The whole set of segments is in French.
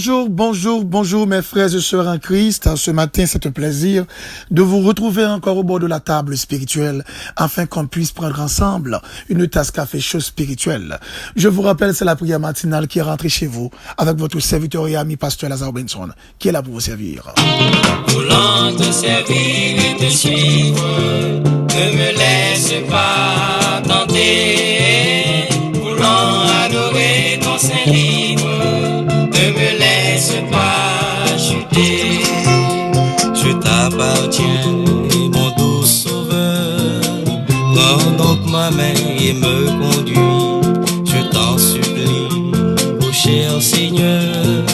Bonjour mes frères et sœurs en Christ. Ce matin, c'est un plaisir de vous retrouver encore au bord de la table spirituelle afin qu'on puisse prendre ensemble une tasse café chaud spirituelle. Je vous rappelle, c'est la prière matinale qui est rentrée chez vous avec votre serviteur et ami pasteur Lazare Benson qui est là pour vous servir. Voulant te servir et te suivre, ne me laisse pas tenter. Voulant adorer ton saint livre, ne me laisse pas chuter. Je t'appartiens, mon doux sauveur. Prends donc ma main et me conduis. Je t'en supplie, ô cher Seigneur.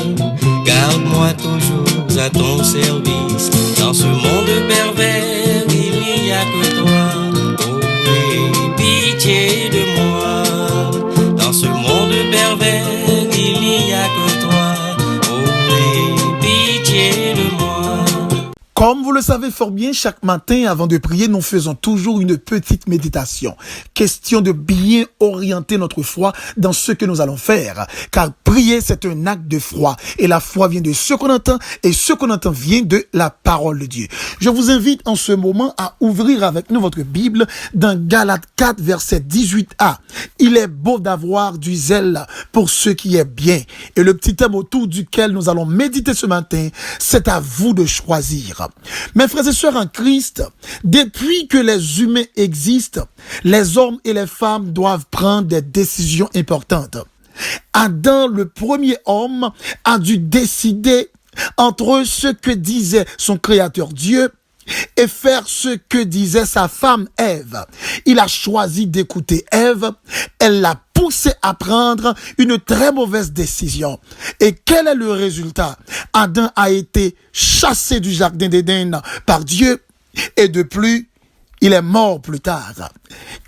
Garde-moi toujours à ton service. Dans ce monde pervers, il n'y a que toi. Oh, aie pitié de moi. Dans ce monde pervers, il n'y a que toi. Oh, aie pitié de moi. Comme vous le savez fort bien, chaque matin, avant de prier, nous faisons toujours une petite méditation. Question de bien orienter notre foi dans ce que nous allons faire. Car prier, c'est un acte de foi. Et la foi vient de ce qu'on entend, et ce qu'on entend vient de la parole de Dieu. Je vous invite en ce moment à ouvrir avec nous votre Bible dans Galates 4, verset 18a. Il est beau d'avoir du zèle pour ce qui est bien. Et le petit thème autour duquel nous allons méditer ce matin, c'est à vous de choisir. Mes frères et sœurs en Christ, depuis que les humains existent, les hommes et les femmes doivent prendre des décisions importantes. Adam, le premier homme, a dû décider entre ce que disait son créateur Dieu et faire ce que disait sa femme Ève. Il a choisi d'écouter Ève, elle l'a poussé à prendre une très mauvaise décision. Et quel est le résultat? Adam a été chassé du jardin d'Éden par Dieu et de plus, il est mort plus tard.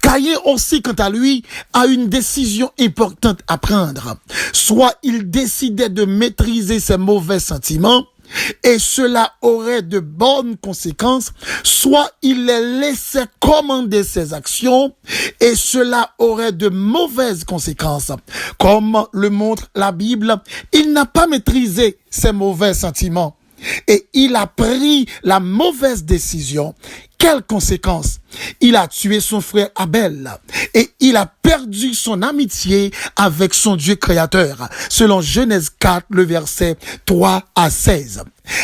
Caïn aussi, quant à lui, a une décision importante à prendre. Soit il décidait de maîtriser ses mauvais sentiments, et cela aurait de bonnes conséquences, soit il les laissait commander ses actions et cela aurait de mauvaises conséquences. Comme le montre la Bible, il n'a pas maîtrisé ses mauvais sentiments et il a pris la mauvaise décision. Quelles conséquences? Il a tué son frère Abel et il a perdu son amitié avec son Dieu créateur, selon Genèse 4, le verset 3 à 16.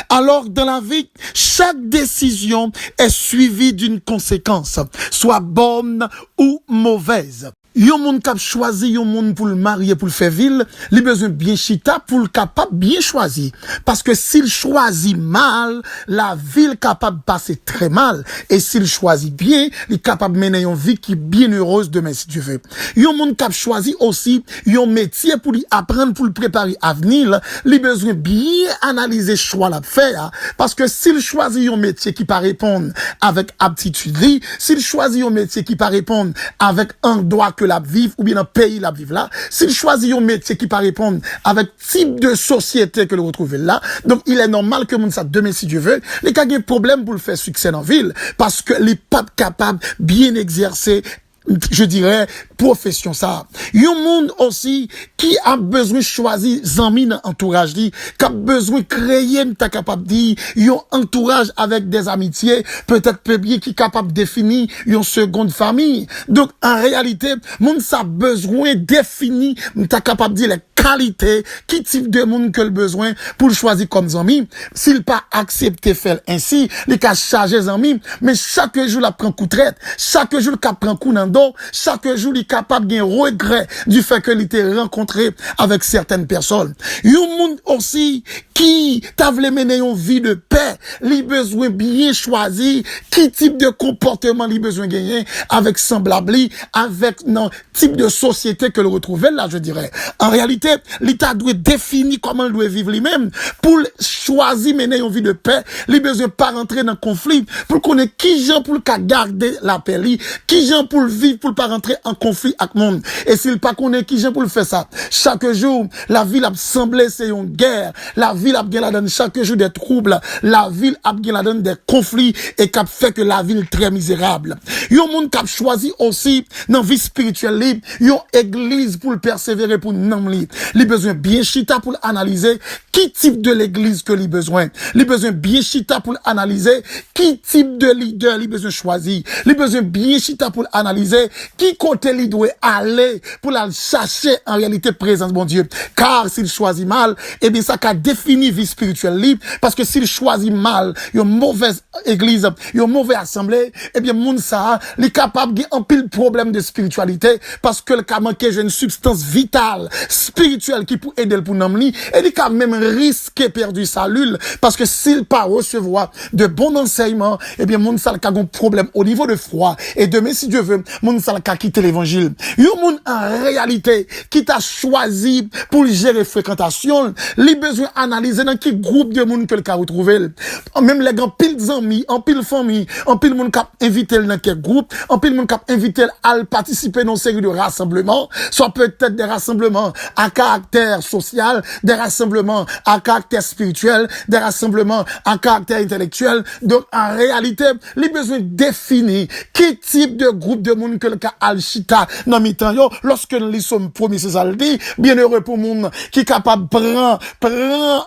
Alors, dans la vie, chaque décision est suivie d'une conséquence, soit bonne ou mauvaise. Yon moun kap choisi yon moun pour le marier, pour le faire ville, li besoin bien chita pour le capable bien choisi. Parce que s'il choisit mal, la ville capable passer très mal. Et s'il choisit bien, il est capable de mener une vie qui est bien heureuse demain, si tu veux. Yon moun kap choisi aussi yon métier pour lui apprendre, pour le préparer à venir, li besoin bien analyser choix la faire. Parce que s'il choisit yon métier qui pas répondre avec aptitude, s'il choisit yon métier qui pas répondre avec un droit que la vivre ou bien un pays la vivre là, s'il choisit un métier qui pas répondre avec type de société que le retrouve là, donc il est normal que moun ça demain si Dieu veut, les cas gen problème pour le faire succès dans ville parce que les pas capable bien exercer, je dirais, profession ça. Yon monde aussi qui a besoin de choisir zami dans entourage li, qui a besoin de créer ta capable dire yon entourage avec des amitiés, peut-être peu bien qui capable de définir yon seconde famille. Donc en réalité, monde ça besoin définir, ta capable de dire les qualités, qui type de monde que le besoin pour le choisir comme zami. S'il pas accepter faire ainsi, il ka charger zami, mais chaque jour la prend coup de traite, chaque jour il prend coup dans dos, chaque jour il capable de regret du fait que il était rencontré avec certaines personnes. Yon monde aussi qui t'a voulu mener une vie de paix, li besoin bien choisir qui type de comportement li besoin gagner avec semblable, avec non type de société que le retrouver là, je dirais. En réalité, l'État doit définir comment il doit vivre lui-même pour choisir mener une vie de paix. Il besoin pas rentrer dans le conflit pour connaître qui gens pour garder la paix, qui gens pour vivre pour pas rentrer en conflit avec le monde. Et s'il pas connaît qui gens pour le faire ça, chaque jour la ville a semblé c'est une guerre, la ville a bien là dans chaque jour des troubles, la ville a bien la donne des conflits et qui fait que la ville très misérable. Yon monde qui a choisi aussi dans vie spirituelle libre, yon église pour le persévérer pour non li. Li besoin bien chita pour analyser qui type de l'église que li besoin. Li besoin bien chita pour analyser qui type de leader li besoin choisir. Li besoin bien chita pour analyser qui côté li doit aller pour la chercher en réalité présence bon Dieu. Car s'il choisit mal, eh bien ça qu'a défini vie spirituelle libre parce que s'il choisit mal, une mauvaise église, une mauvaise assemblée, eh bien moun ça, li capable de un pile problème de spiritualité parce que le ka manqué une substance vitale spirituelle qui peut aider pour namni et il a même risqué perdre salut parce que s'il pas recevoir de bons enseignements, eh bien moun ça a un problème au niveau de foi et demain si Dieu veut, moun ça a quitter l'évangile. Yon moun en réalité qui t'a choisi pour gérer fréquentation, li besoin analyser dans qui groupe de monde que le ka retrouver. Même les grands pile amis, en pile famille, en pile monde cap inviter dans quel groupe, en pile monde cap inviter à participer dans une série de rassemblements, soit peut-être des rassemblements à caractère social, des rassemblements à caractère spirituel, des rassemblements à caractère intellectuel. Donc en réalité, les besoins définir quel type de groupe de monde que le ka alchita dans mi-temps yo lorsque nous sommes promis c'est ça le dit, bien heureux pour monde qui capable prend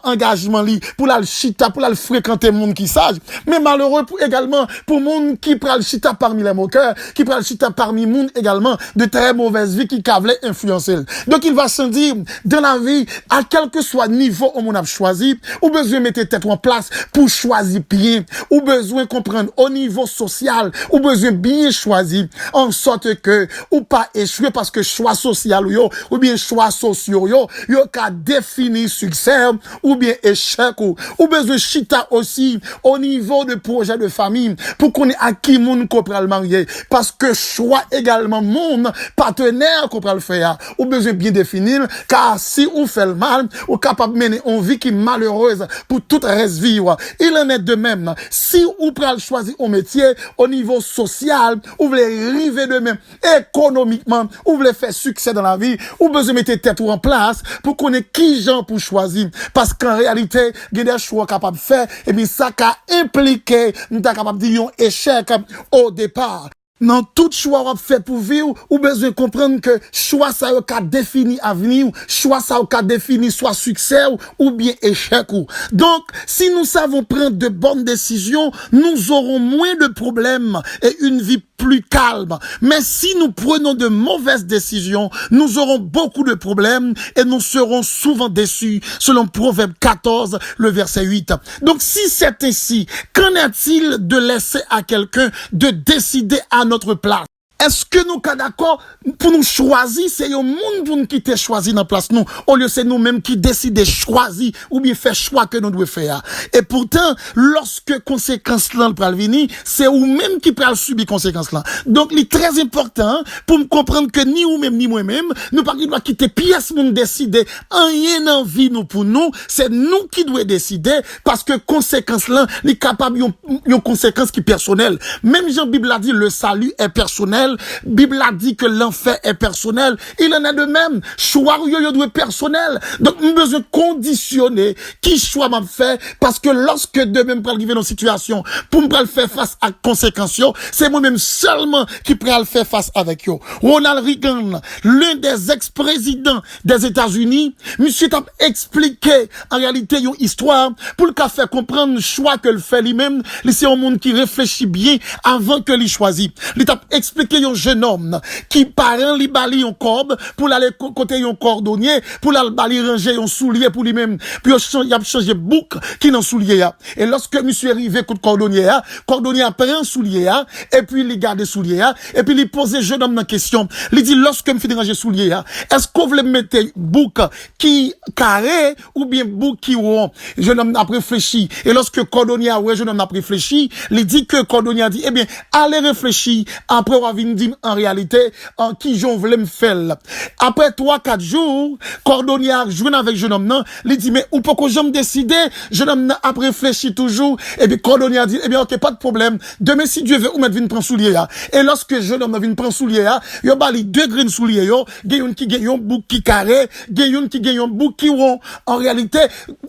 engagement li pour la chita pour la fréquenter monde qui sage, mais malheureux pour également pour monde qui prend le chita parmi les moqueurs, qui prend le chita parmi monde également de très mauvaise vie qui voulait influencer. Donc il va se dire dans la vie à quel que soit niveau où on a choisi, ou besoin mettre tête en place pour choisir bien, ou besoin comprendre au niveau social, ou besoin bien choisir en sorte que ou pas échouer parce que choix social ou bien choix sociaux yo ka définir succès ou bien échec ou besoin chita aussi au niveau de projet de famille pour qu'on ait à qui moun ko pral marier parce que choix également mon partenaire ko pral faire ou besoin bien définir car si ou fait le mal ou capable mener une vie qui malheureuse pour toute reste vivre. Il en est de même si ou pral choisir un métier au niveau social ou voulez arriver de même économiquement ou voulez faire succès dans la vie ou besoin mettre tête en place pour qu'on ait qui gens pour choisir parce qu'en réalité il y a des choix capables de faire et bien ça qu'a impliqué nous capable de dire un échec au départ. Dans tout choix qu'on fait pour vivre, ou besoin de comprendre que choix ça a défini avenir, choix ça a défini soit succès ou bien échec. Donc, si nous savons prendre de bonnes décisions, nous aurons moins de problèmes et une vie plus calme. Mais si nous prenons de mauvaises décisions, nous aurons beaucoup de problèmes et nous serons souvent déçus, selon Proverbe 14, le verset 8. Donc, si c'est ainsi, qu'en est-il de laisser à quelqu'un de décider à notre place? Est-ce que nous sommes d'accord pour nous choisir, c'est le monde pour nous qui te choisi dans place nous, au lieu c'est nous-mêmes qui décidons de choisir ou bien faire choix que nous devons faire. Et pourtant, lorsque conséquences là pral venir, c'est vous-même qui pral subir conséquences là. Donc, il est très important pour me comprendre que ni vous-même ni moi-même, nous pas qui doit quitter pièce pour nous décider, rien dans vie nous pour nous, c'est nous qui devons décider parce que conséquences là, les capables yon conséquences qui personnelles. Même Jean Bible a dit le salut est personnel. Bible a dit que l'enfer est personnel. Il en est de même. Choix yo doit personnel. Donc, nous besoin conditionner qui choix m'a fait parce que lorsque demain me arriver dans une situation pour me faire face à conséquences, c'est moi-même seulement qui pourra le faire face avec eux. Ronald Reagan, l'un des ex-présidents des États-Unis, monsieur t'a expliqué en réalité une histoire pour le faire comprendre le choix que le fait lui-même. C'est un monde qui réfléchit bien avant que lui choisit. Il t'a expliqué un jeune homme qui parent li bali un corbe pour aller côté un cordonnier pour aller bali ranger un soulier pour lui-même puis il a changé bouc qui dans soulier et lorsque monsieur arrivé coup de cordonnier prend soulier et puis il garde soulier et puis il pose jeune homme dans question il dit lorsque me fait ranger soulier est-ce qu'on veut mettre bouc qui carré ou bien bouc qui rond jeune homme a réfléchi et lorsque cordonnier jeune homme a réfléchi il dit que cordonnier dit eh bien allez réfléchir après avoir vient dire en réalité en qui j'en voulais me faire. Après 3-4 jours, cordonnier a joué avec jeune homme non, il dit mais ou pourquoi je me décider, jeune homme a réfléchi toujours et puis cordonnier a dit eh bien OK, pas de problème. Demain si Dieu veut ou mettre vinn prendre soulier là. Et lorsque jeune homme vinn prendre soulier là, yo bali 2 graines soulier yo, gagne qui gagne un bouc qui carré, gagne qui gagne un bouc qui rond. En réalité,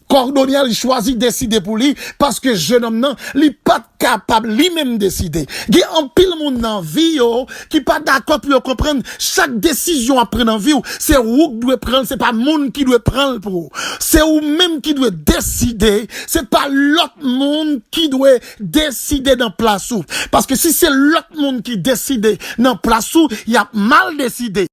cordonnier il choisit décider pour lui parce que jeune homme non, il pas capable lui-même décider. Il y a un pile monde dans vie yo qui pas d'accord pour comprendre chaque décision à prendre en vie, c'est vous qui doit prendre, c'est pas monde qui doit prendre pour vous. C'est vous même qui doit décider, c'est pas l'autre monde qui doit décider dans place où. Parce que si c'est l'autre monde qui décide dans place où, il y a mal décidé.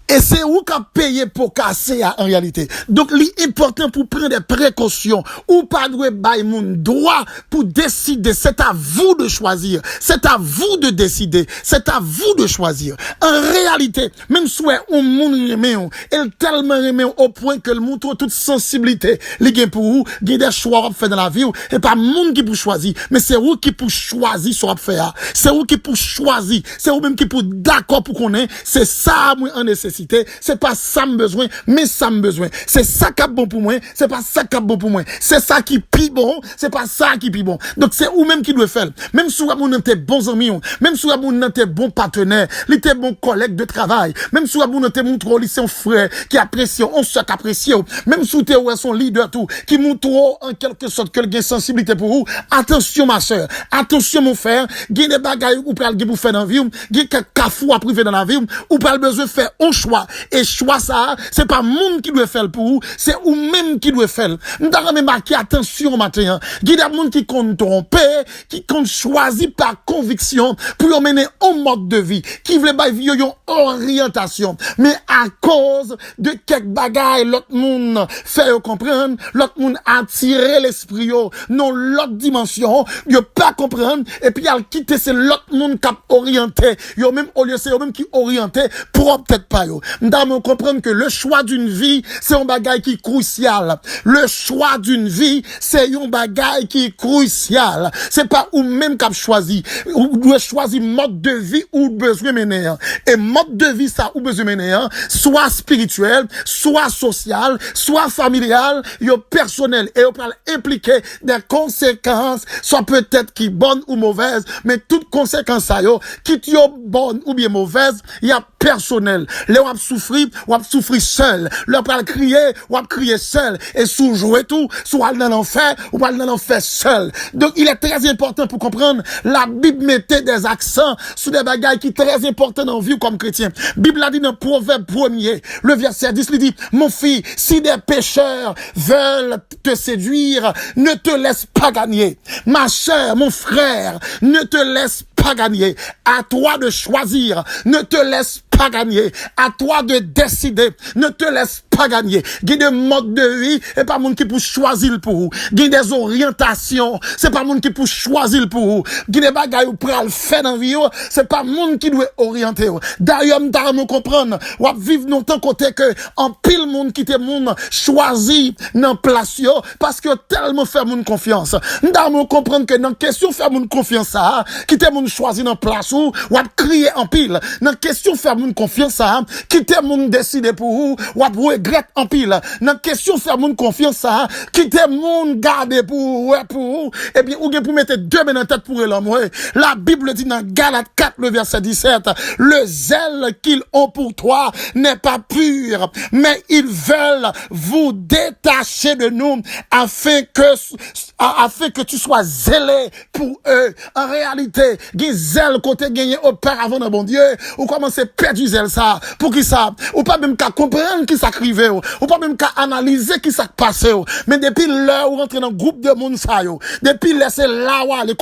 Et c'est où qu'a payé pour casser en réalité. Donc, l'important pour prendre des précautions ou pas de bail mon droit pour décider. C'est à vous de choisir. C'est à vous de décider. C'est à vous de choisir. En réalité, même si on monde remet, elle tellement remet au point que le montre toute sensibilité. Les gains pour vous, gain des choix à faire dans la vie, et pas monde qui pour choisir, mais c'est vous qui pour choisir ce qu'on faire. C'est vous qui pour choisir. C'est vous même qui pour d'accord pour qu'on ait. C'est ça, moi, en nécessité. C'est pas ça me besoin, mais ça me besoin. C'est ça qui est bon pour moi, c'est pas ça qui est bon pour moi. C'est ça qui pis bon, c'est pas ça qui pis bon. Donc c'est ou même qui doit faire. Même si vous êtes bons amis, même si vous êtes bons partenaires, les êtes bons collègues de travail, même si vous êtes montré lycée un frère qui apprécie, on se apprécie, même si vous êtes son leader tout, qui montre en quelque sorte que le sensibilité pour vous. Attention ma soeur, attention mon frère, il y a des bagailles ou pas pour faire dans la vie, il y a quelques cafous à priver dans la vie, ou pas besoin de faire un choix. Et choix ça, c'est pas monde qui doit faire pour vous, c'est ou même qui doit faire. Nous devons marquer attention matin. Il y a des gens qui comptent tromper, qui comptent choisir par conviction pour mener un mode de vie, qui veulent pas vivre une orientation. Mais à cause de quelques bagailles, l'autre monde fait comprendre, l'autre monde attirer l'esprit, non l'autre dimension, yo pas comprendre, et puis il quitter c'est l'autre monde qui orienté, yo même au lieu c'est eux même qui orienté, pour peut-être pas yo. Nous devons comprendre que le choix d'une vie, c'est un bagage qui est crucial. Le choix d'une vie, c'est un bagage qui est crucial. C'est pas ou même qu'a choisi. Ou doit choisir mode de vie ou besoin mener. Et mode de vie, ça, ou besoin mener, soit spirituel, soit social, soit familial, yo personnel. Et on peut impliquer des conséquences, soit peut-être qui bonnes ou mauvaises, mais toutes conséquences ça yo, qui yo bonnes ou bien mauvaises, il y a personnel. Là, on va souffrir seul. Là, on va crier seul. Et sous jouer tout, soit dans l'enfer, ou pas dans l'enfer seul. Donc, il est très important pour comprendre, la Bible mettait des accents sur des bagailles qui sont très importants dans la vie comme chrétien. Bible a dit dans Proverbe 1er, le verset 10, il dit, mon fils, si des pécheurs veulent te séduire, ne te laisse pas gagner. Ma chère, mon frère, ne te laisse pas gagner. À toi de choisir. Ne te laisse pas gagner. À toi de décider. Ne te laisse pas gagner. Il y a des modes de vie et pas monde qui peut choisir pour vous. Il y a des orientations. C'est pas monde qui peut choisir pour vous. Il y a des bagages ou pral faire dans vie. C'est pas monde qui doit orienter. D'ailleurs, nous comprendre. Ou vivre longtemps côté que en pile monde qui te monde choisi dans place parce que tellement faire monde confiance. Nous comprendre que dans question faire monde confiance ça, qui te monde choisi dans place ou crier en pile. Dans question faire monde confiance ça, qui te monde décider pour vous, ou regrette en pile. Dans question faire monde confiance ça, qui te monde garder pour vous, et bien ou pour mettre deux mains dans tête pour l'homme. La Bible dit dans Galates 4 le verset 17, le zèle qu'ils ont pour toi n'est pas pur, mais ils veulent vous détacher de nous afin que tu sois zélé pour eux. En réalité, qui zèle côté gagné auparavant dans bon Dieu, ou commencez à perdre du zèle ça, pour qui ça, ou pas même qu'à comprendre qui s'acrivait, ou pas même qu'à analyser qui s'est passé, mais depuis l'heure où rentrer dans le groupe de monde ça, depuis laisser là où aller,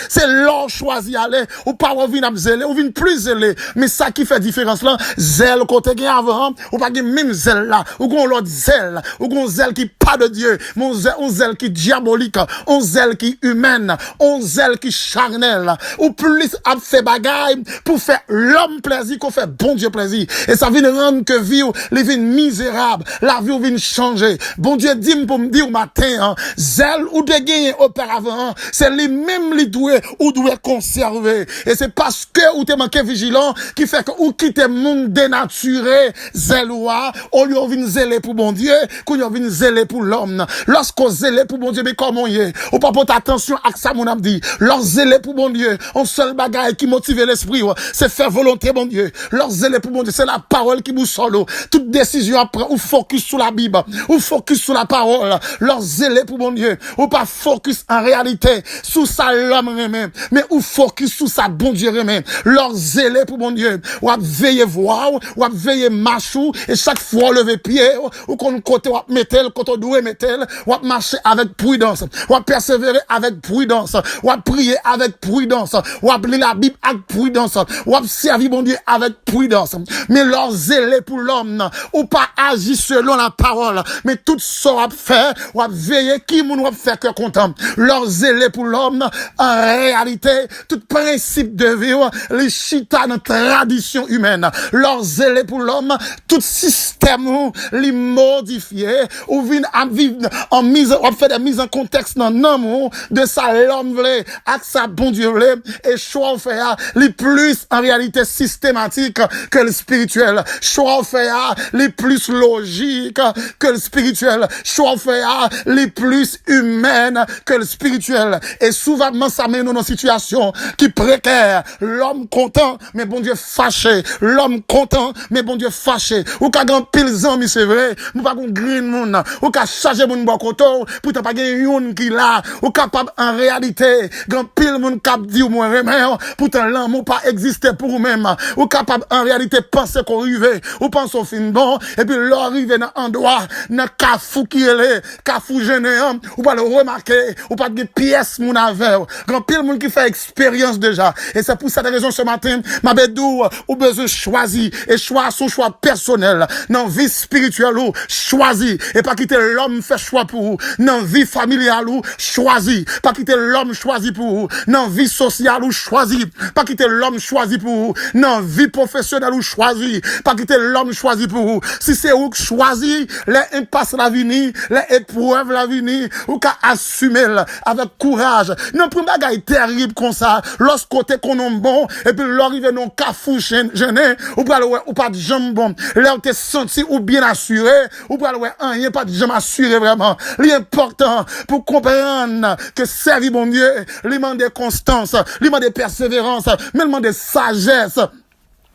c'est l'heure choisi aller, ou pas revenir à zèle, ou venir plus zélé, mais ça qui fait différence là, zèle côté gagné avant, ou pas même zèle là, ou qu'on l'autre zèle, ou qu'on zèle qui pas de Dieu, mon zèle qui diabolique, on zèle qui humaine, on zèle qui charnel, ou plus à fait bagaille pour faire l'homme plaisir qu'on fait bon Dieu plaisir. Et ça vient rendre que vie, les vie misérable, la vie vient changer. Bon Dieu dit pour me dire au matin, hein, zèle ou de gagner auparavant, c'est les mêmes les doués ou doit conserver. Et c'est parce que ou t'es manqué vigilant qui fait que ou quitte monde dénaturé, zèle ou on vient zèler pour bon Dieu, qu'on vient zèler pour l'homme. Lorsqu'on zèle pour bon Dieu, mais comment y est? Ou pas porter attention à ça, mon âme dit. Leur zèle pour bon Dieu, on seul bagaille qui motive l'esprit, c'est faire volonté, bon Dieu. Leur zèle pour bon Dieu, c'est la parole qui vous solo. Toute décision après, ou focus sur la Bible, ou focus sur la parole. Leur zèle pour bon Dieu, ou pas focus en réalité sur sa l'homme remet, mais ou focus sur sa bon Dieu remet. Leur zèle pour bon Dieu, ou à veiller voir, ou à veiller marcher, et chaque fois lever pied, ou qu'on côté ou à mettre, quand on doit mettre, ou à marcher avec prudence, ou à persévérer avec prudence, ou à prier avec prudence, ou à lire la Bible avec prudence, ou à servir bon Dieu avec prudence. Mais leur zèle pour l'homme, ou pas agir selon la parole, mais tout ça à faire, ou à veiller qui moun va faire que content. Leur zèle pour l'homme, en réalité, tout principe de vie, les chita dans tradition humaine. Leur zèle pour l'homme, tout système, les modifier, ou vin à vivre en mise, on fait des mises en contexte dans l'amour de sa l'homme vle, avec sa bon Dieu vle, et choix fait les plus en réalité systématique que le spirituel. Choix fait les plus logique que le spirituel. Choix fait les plus humaines que le spirituel. Et souvent, ça mène dans une situation qui précaire. L'homme content, mais bon Dieu fâché. L'homme content, mais bon Dieu fâché. Ou qu'a grand pile zami, c'est vrai. Ou pas qu'on green moun. Ou qu'a chargé moun bokoto. Pour t'as pas gagné yon qui là. Ou capable en réalité. Grand pile moun cap dit ou moins remède. Pour t'en l'amour pas exister pour vous-même. Ou capable en réalité penser qu'on arrive. Ou pense au fin bon. Et puis l'arrive dans endroit. Dans kafou qui est kafou gêné. Ou pas le remarquer. Ou pas de pièces moun avec. Grand pile moun qui fait expérience déjà. Et c'est pour cette raison ce matin. Ma bédou ou besoin choisir. Et choix son choix personnel. Dans vie spirituelle ou choisir. Et pas quitter l'homme fait choix pour vous. Dans vie familiale ou choisir. Pas quitter l'homme choisi pour vous. Dans vie sociale ou choisir. Pas quitter l'homme choisi pour vous. Dans vie professionnelle ou choisir. Pas quitter l'homme choisi pour vous. Si c'est vous choisir, les impasses la venir, les épreuves la venir, ou qu'à assumer avec courage. Non, pour bagaille terrible comme ça, lorsque côté qu'on est bon, et puis l'arrivée non cafou gêné, ou pas de jambon, là où t'es senti ou bien assuré, ou pas rien, pas de jambes assuré vraiment. L'important pour comprendre que servir bon Dieu, l'élément de constance, l'élément de persévérance, l'élément de sagesse.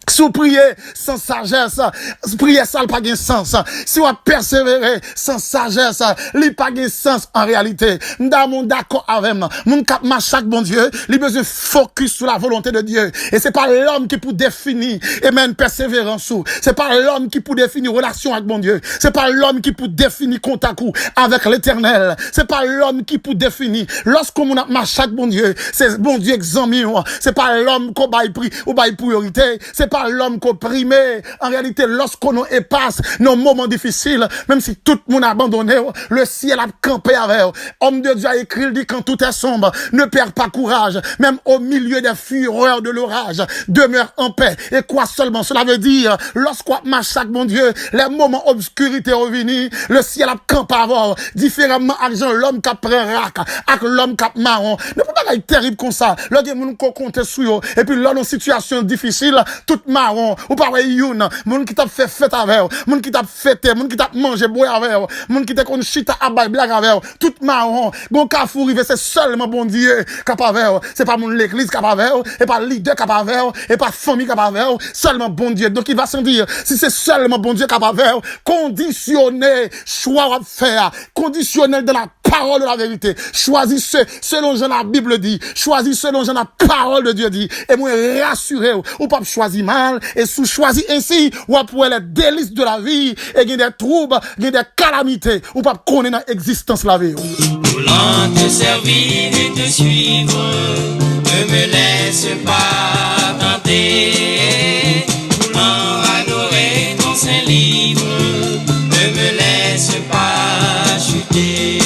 Si vous priez sans sagesse, prier ça n'a pas de sens. Si vous persévérez sans sagesse, il n'a pas de sens en réalité. Nous sommes d'accord avec moi. Mon cap chaque bon Dieu, il a besoin de focus sur la volonté de Dieu. Et c'est pas l'homme qui peut définir et même persévérance. C'est pas l'homme qui peut définir relation avec bon Dieu. C'est pas l'homme qui peut définir contact avec l'éternel. C'est pas l'homme qui peut définir. Lorsqu'on a chaque bon Dieu, c'est bon Dieu examine. C'est pas l'homme qu'on baille prix ou baille priorité. C'est pas l'homme qu'on prime. En réalité, lorsqu'on nous passe nos moments difficiles, même si tout le monde a abandonné, le ciel a campé avec. Homme de Dieu a écrit, il dit, quand tout est sombre, ne perds pas courage. Même au milieu des fureurs de l'orage, demeure en paix. Et quoi seulement? Cela veut dire, lorsqu'on marche avec mon Dieu, les moments obscurité revenus, le ciel a campé avec. Différemment, avec l'homme qui prend rac, avec l'homme qui marron. Ne faut pas être terrible comme ça. Là, il y a des gens qui comptent sur eux. Et puis là, dans une situation difficile, tout marron, ou pas youn, moun qui t'a fait fête avec, moun qui t'a fêté, moun qui t'a mangé boire avec, moun qui t'a kon chita abay blague avec, tout marron, gon kafou rive, c'est seulement bon Dieu capable, c'est pas mon l'église capable, et pas leader capable, et pas famille capable, seulement bon Dieu. Donc il va s'en dire, si c'est seulement bon Dieu capable, conditionner, choix à faire, conditionnel de la parole de la vérité, choisis selon ce que la Bible dit, choisis selon ce que la parole de Dieu dit, et moi rassurer, ou pas choisir mal, et sous choisir ainsi, ou pour les délices de la vie, et il y a des troubles, il y a des calamités, ou pas connaître dans l'existence la vie. Voulant te servir et te suivre, ne me laisse pas tenter. Voulant adorer ton saint livre, ne me laisse pas chuter.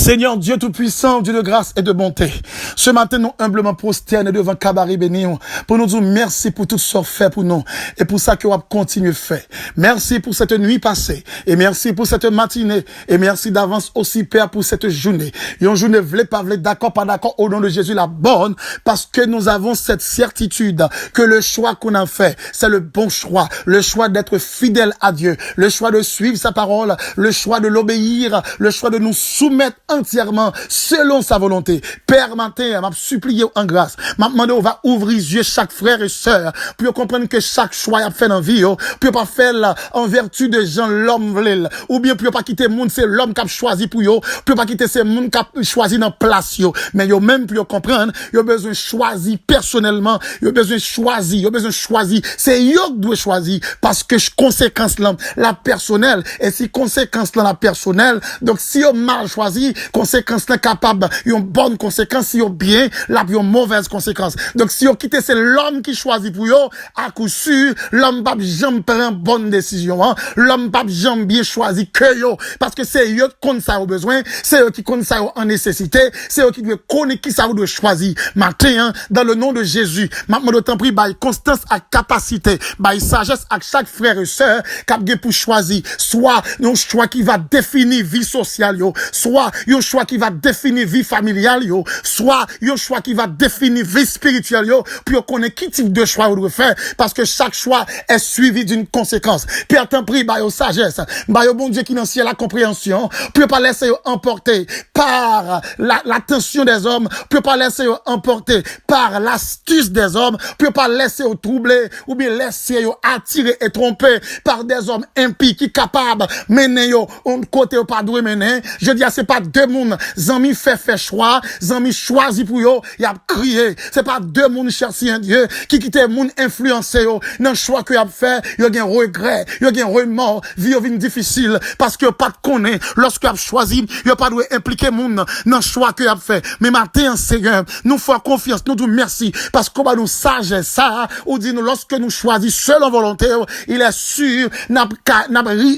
Seigneur Dieu Tout-Puissant, Dieu de grâce et de bonté, ce matin nous humblement prosternés devant Cabaret béni pour nous dire merci pour tout ce fait pour nous et pour ça que vous continuez faire. Merci pour cette nuit passée et merci pour cette matinée et merci d'avance aussi Père pour cette journée. Une journée v'lait pas v'lait d'accord pas d'accord au nom de Jésus la bonne parce que nous avons cette certitude que le choix qu'on a fait c'est le bon choix, le choix d'être fidèle à Dieu, le choix de suivre sa parole, le choix de l'obéir, le choix de nous soumettre entièrement selon sa volonté. Père, matin, m'a supplié en grâce. M'a demandé, on va ouvrir les yeux chaque frère et sœur pour comprendre que chaque choix a fait dans la vie, pour pas faire en vertu de gens l'homme voulait, ou bien pour pas quitter monde, c'est l'homme qui a choisi pour yo, pour pas quitter c'est monde qui a choisi dans place yo. Mais yo même pour comprendre, yo besoin choisir personnellement, yo besoin choisir, c'est yo qui doit choisir parce que conséquence la personnelle et si conséquence la personnelle, donc si yo mal choisi, conséquence là capable une bonne conséquence, si yo bien la une mauvaise conséquence. Donc si yo quitte c'est l'homme qui choisit pour yo, à coup sûr l'homme pas jamais prend bonne décision, hein? L'homme pas jamais bien choisi que yo parce que c'est yo qui compte ça au besoin, c'est eux qui compte ça en nécessité, c'est eux qui doivent connaître qui ça doit choisir. Matin hein, dans le nom de Jésus, maintenant d'autant prie by constance à capacité, by sagesse à chaque frère et sœur qui a pour choisir soit un choix qui va définir vie sociale yo, soit un choix qui va définir vie familiale yo, soit un choix qui va définir vie spirituelle yo, pour connaître qui type de choix vous devez faire parce que chaque choix est suivi d'une conséquence. Père t'en prie by sagesse, by bon Dieu qui dans ciel la compréhension, pour pas laisser emporter par l'attention des hommes, pour pas laisser emporter par l'astuce des hommes, pour pas laisser troubler ou bien laisser attirer et tromper par des hommes impies qui capables mener yo on côté pas doué mener. Je dis c'est pas deux monde zami fait choix, zami choisi pour yo, y a crié. C'est pas deux monde chercher un Dieu qui quitte monde influencer yo dans choix que y a fait, yo gen regret, yo gen remords, vie yo vinn difficile parce que pas connaît lorsque y a choisi, yo pas doit impliquer monde dans choix que y a fait. Mais matin Seigneur, nous faisons confiance, nous disons merci parce qu'on va nous sagesse ça ou dit nous lorsque nous choisissons selon volonté, il est sûr n'a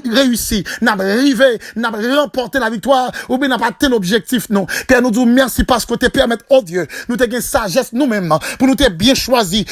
réussi, n'a arrivé, n'a remporté la victoire ou bien n'a pas atteint l'objectif non. Père nous disons merci parce que tu permets oh Dieu, nous te gain sagesse nous-mêmes pour nous te bien choisi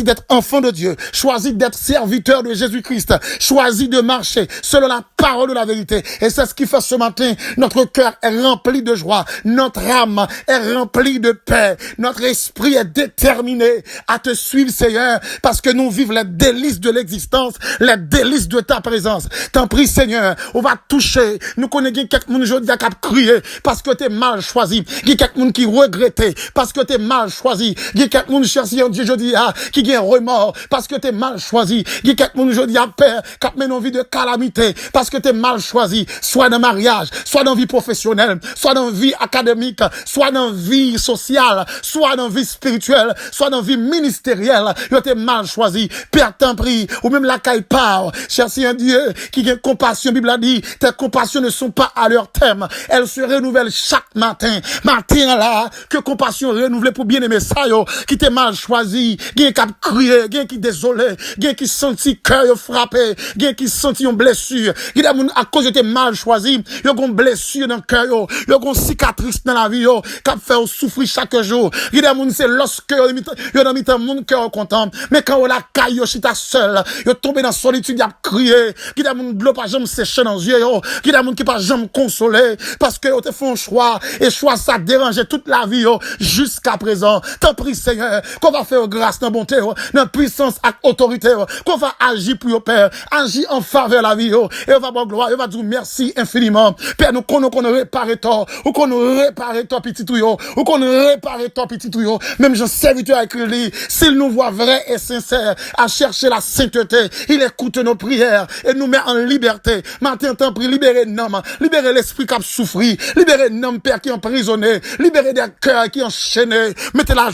d'être enfant de Dieu, choisi d'être serviteur de Jésus-Christ, choisi de marcher selon la parole de la vérité. Et c'est ce qui fait ce matin notre cœur est rempli de joie, notre âme est remplie de paix, notre esprit est déterminé à te suivre Seigneur parce que nous vivons les délices de l'existence, les délices de ta présence. T'en prie Seigneur, on va toucher, nous connaissons quelqu'un aujourd'hui qui a crié parce que t'es mal choisi, il y a quelqu'un qui regrettait parce que t'es mal choisi, il y a quelqu'un qui cherche un Dieu aujourd'hui qui a remords parce que t'es mal choisi, il y a quelqu'un aujourd'hui a peur qui mène une vie de calamité parce que t'es mal choisi, soit dans le mariage, soit dans la vie professionnelle, soit dans la vie académique, soit dans la vie sociale, soit dans la vie spirituelle, soit dans la vie ministérielle, tu t'es mal choisi. Père t'en prie, ou même la caille part, chercher un Dieu qui a compassion. Bible a dit, tes compassions ne sont pas à leur terme, elles se renouvellent chaque matin. Matin là, que compassion renouvelée pour bien aimer ça yo, qui t'es mal choisi, qui a crié, qui désolé, qui senti cœur frappé, qui senti une blessure, qui à cause de tes mal choisi, yo gon blessure dans le cœur yo gon cicatrice dans la vie yo, qui fait souffrir chaque jour. Qui c'est lorsque yo dans mitan monde cœur content, mais quand on la caille yo chita seul, yo tombé dans solitude, y a crié, qui da moun bleu pas jamais séché dans yeux yo, qui da moun qui pas jamais consolé parce que yo te font choix et choix ça dérangeait toute la vie yo jusqu'à présent. T'en prie Seigneur, qu'on va faire grâce dans bonté yo, dans puissance et autorité yo, qu'on va agir pour yo Père, agir en faveur de la vie yo, et on va bon gloire, on va dire merci infiniment. Père nous qu'on répare toi, ou qu'on répare toi petit tout yo, ou qu'on répare toi petit tout yo, même je serviteur avec lui, s'il nous voit vrai et sincère à chercher la sainteté, il écoute nos prières et nous met en liberté. Matin, t'en prie, libérez l'homme, libérez l'esprit qui a souffri, libérez l'homme Père qui est emprisonné, libérez des cœurs qui sont enchaînés, mettez la joie